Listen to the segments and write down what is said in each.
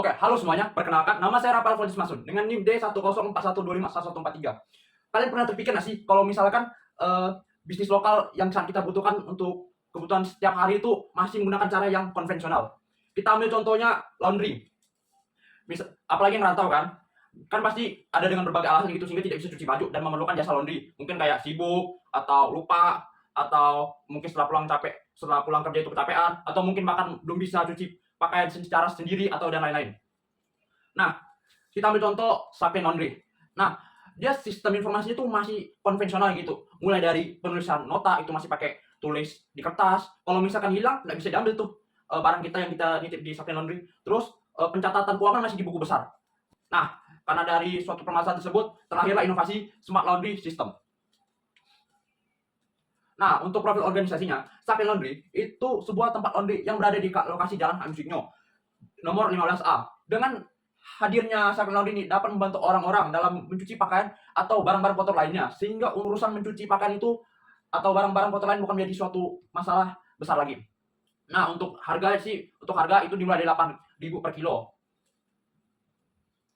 Oke, halo semuanya. Perkenalkan, nama saya Rafael Fonsis Masun dengan NIM D1041251143. Kalian pernah terpikir nggak sih kalau misalkan bisnis lokal yang kita butuhkan untuk kebutuhan setiap hari itu masih menggunakan cara yang konvensional? Kita ambil contohnya laundry. Apalagi yang rantau kan? Kan pasti ada dengan berbagai alasan gitu sehingga tidak bisa cuci baju dan memerlukan jasa laundry. Mungkin kayak sibuk atau lupa atau mungkin setelah pulang kerja itu kecapean, atau mungkin bahkan belum bisa cuci pakaian secara sendiri atau dan lain-lain. Nah, kita ambil contoh Sapiens Laundry. Nah, dia sistem informasinya itu masih konvensional gitu. Mulai dari penulisan nota itu masih pakai tulis di kertas. Kalau misalkan hilang, nggak bisa diambil tuh barang kita yang kita nitip di Sapiens Laundry. Terus pencatatan keuangan masih di buku besar. Nah, karena dari suatu permasalahan tersebut, terlahirlah inovasi Smart Laundry System. Nah, untuk profil organisasinya, Sapiens Laundry itu sebuah tempat laundry yang berada di lokasi Jalan H.M. Sukmyo, nomor 15A. Dengan hadirnya Sapiens Laundry ini dapat membantu orang-orang dalam mencuci pakaian atau barang-barang kotor lainnya, sehingga urusan mencuci pakaian itu atau barang-barang kotor lain bukan menjadi suatu masalah besar lagi. Nah, untuk harga itu dimulai dari 8.000 per kilo.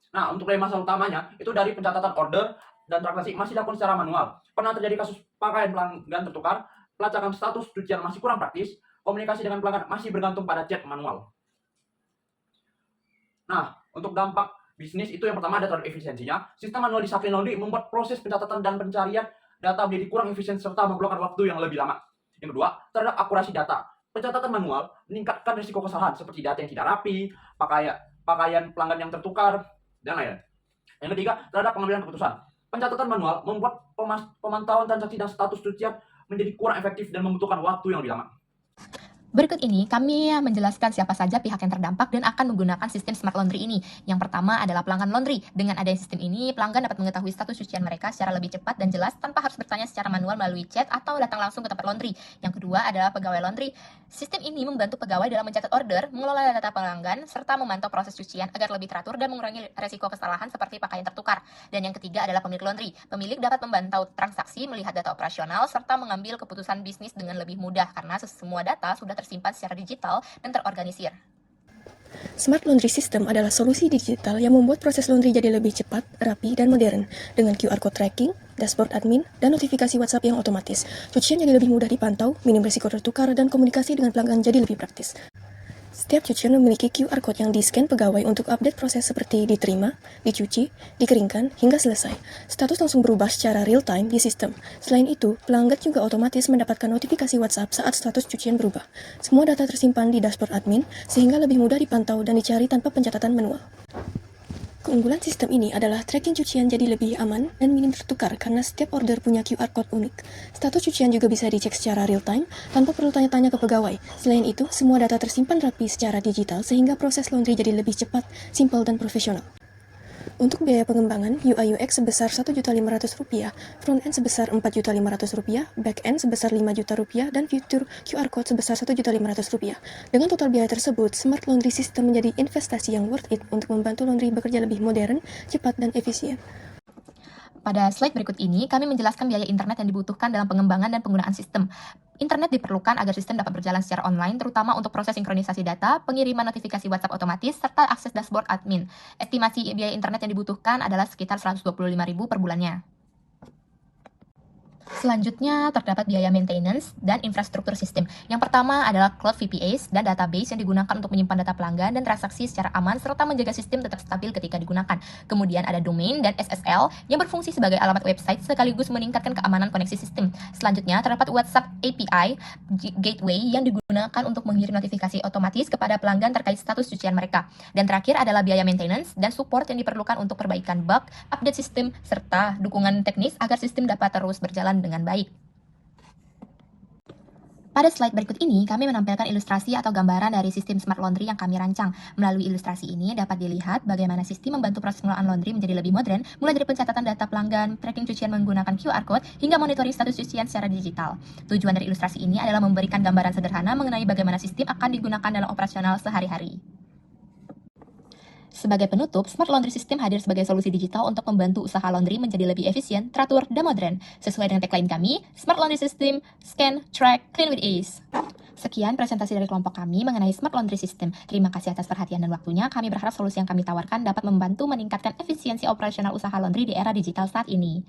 Nah, untuk dari masalah utamanya, itu dari pencatatan order dan transaksi masih dilakukan secara manual. Pernah terjadi kasus pakaian pelanggan tertukar, pelacakan status cucian masih kurang praktis, komunikasi dengan pelanggan masih bergantung pada chat manual. Nah, untuk dampak bisnis itu yang pertama ada terhadap efisiensinya. Sistem manual di Sapiens Laundry membuat proses pencatatan dan pencarian data menjadi kurang efisien serta memerlukan waktu yang lebih lama. Yang kedua, terhadap akurasi data. Pencatatan manual meningkatkan risiko kesalahan seperti data yang tidak rapi, pakaian pelanggan yang tertukar, dan lain-lain. Yang ketiga, terhadap pengambilan keputusan. Pencatatan manual membuat pemantauan transaksi dan status cucian menjadi kurang efektif dan membutuhkan waktu yang lebih lama. Berikut ini kami menjelaskan siapa saja pihak yang terdampak dan akan menggunakan sistem Smart Laundry ini. Yang pertama adalah pelanggan laundry. Dengan adanya sistem ini, pelanggan dapat mengetahui status cucian mereka secara lebih cepat dan jelas tanpa harus bertanya secara manual melalui chat atau datang langsung ke tempat laundry. Yang kedua adalah pegawai laundry. Sistem ini membantu pegawai dalam mencatat order, mengelola data pelanggan, serta memantau proses cucian agar lebih teratur dan mengurangi resiko kesalahan seperti pakaian tertukar. Dan yang ketiga adalah pemilik laundry. Pemilik dapat memantau transaksi, melihat data operasional, serta mengambil keputusan bisnis dengan lebih mudah karena semua data sudah tersimpan secara digital dan terorganisir. Smart Laundry System adalah solusi digital yang membuat proses laundry jadi lebih cepat, rapi, dan modern. Dengan QR Code tracking, dashboard admin, dan notifikasi WhatsApp yang otomatis. Cucian jadi lebih mudah dipantau, minim risiko tertukar, dan komunikasi dengan pelanggan jadi lebih praktis. Setiap cucian memiliki QR Code yang di-scan pegawai untuk update proses seperti diterima, dicuci, dikeringkan, hingga selesai. Status langsung berubah secara real-time di sistem. Selain itu, pelanggan juga otomatis mendapatkan notifikasi WhatsApp saat status cucian berubah. Semua data tersimpan di dashboard admin, sehingga lebih mudah dipantau dan dicari tanpa pencatatan manual. Keunggulan sistem ini adalah tracking cucian jadi lebih aman dan minim tertukar karena setiap order punya QR Code unik. Status cucian juga bisa dicek secara real-time tanpa perlu tanya-tanya ke pegawai. Selain itu, semua data tersimpan rapi secara digital sehingga proses laundry jadi lebih cepat, simpel, dan profesional. Untuk biaya pengembangan, UI UX sebesar Rp1.500.000, front-end sebesar Rp4.500.000, back-end sebesar Rp5.000.000, dan fitur QR Code sebesar Rp1.500.000. Dengan total biaya tersebut, Smart Laundry System menjadi investasi yang worth it untuk membantu laundry bekerja lebih modern, cepat, dan efisien. Pada slide berikut ini, kami menjelaskan biaya internet yang dibutuhkan dalam pengembangan dan penggunaan sistem. Internet diperlukan agar sistem dapat berjalan secara online, terutama untuk proses sinkronisasi data, pengiriman notifikasi WhatsApp otomatis, serta akses dashboard admin. Estimasi biaya internet yang dibutuhkan adalah sekitar Rp125.000 per bulannya. Selanjutnya, terdapat biaya maintenance dan infrastruktur sistem. Yang pertama adalah cloud VPS dan database yang digunakan untuk menyimpan data pelanggan dan transaksi secara aman serta menjaga sistem tetap stabil ketika digunakan. Kemudian ada domain dan SSL yang berfungsi sebagai alamat website sekaligus meningkatkan keamanan koneksi sistem. Selanjutnya, terdapat WhatsApp API gateway yang digunakan untuk mengirim notifikasi otomatis kepada pelanggan terkait status cucian mereka. Dan terakhir adalah biaya maintenance dan support yang diperlukan untuk perbaikan bug, update sistem, serta dukungan teknis agar sistem dapat terus berjalan dengan baik. Pada slide berikut ini, kami menampilkan ilustrasi atau gambaran dari sistem Smart Laundry yang kami rancang. Melalui ilustrasi ini dapat dilihat bagaimana sistem membantu proses pengelolaan laundry menjadi lebih modern, mulai dari pencatatan data pelanggan, tracking cucian menggunakan QR Code, hingga monitoring status cucian secara digital. Tujuan dari ilustrasi ini adalah memberikan gambaran sederhana mengenai bagaimana sistem akan digunakan dalam operasional sehari-hari. Sebagai penutup, Smart Laundry System hadir sebagai solusi digital untuk membantu usaha laundry menjadi lebih efisien, teratur, dan modern. Sesuai dengan tagline kami, Smart Laundry System, Scan, Track, Clean with Ease. Sekian presentasi dari kelompok kami mengenai Smart Laundry System. Terima kasih atas perhatian dan waktunya. Kami berharap solusi yang kami tawarkan dapat membantu meningkatkan efisiensi operasional usaha laundry di era digital saat ini.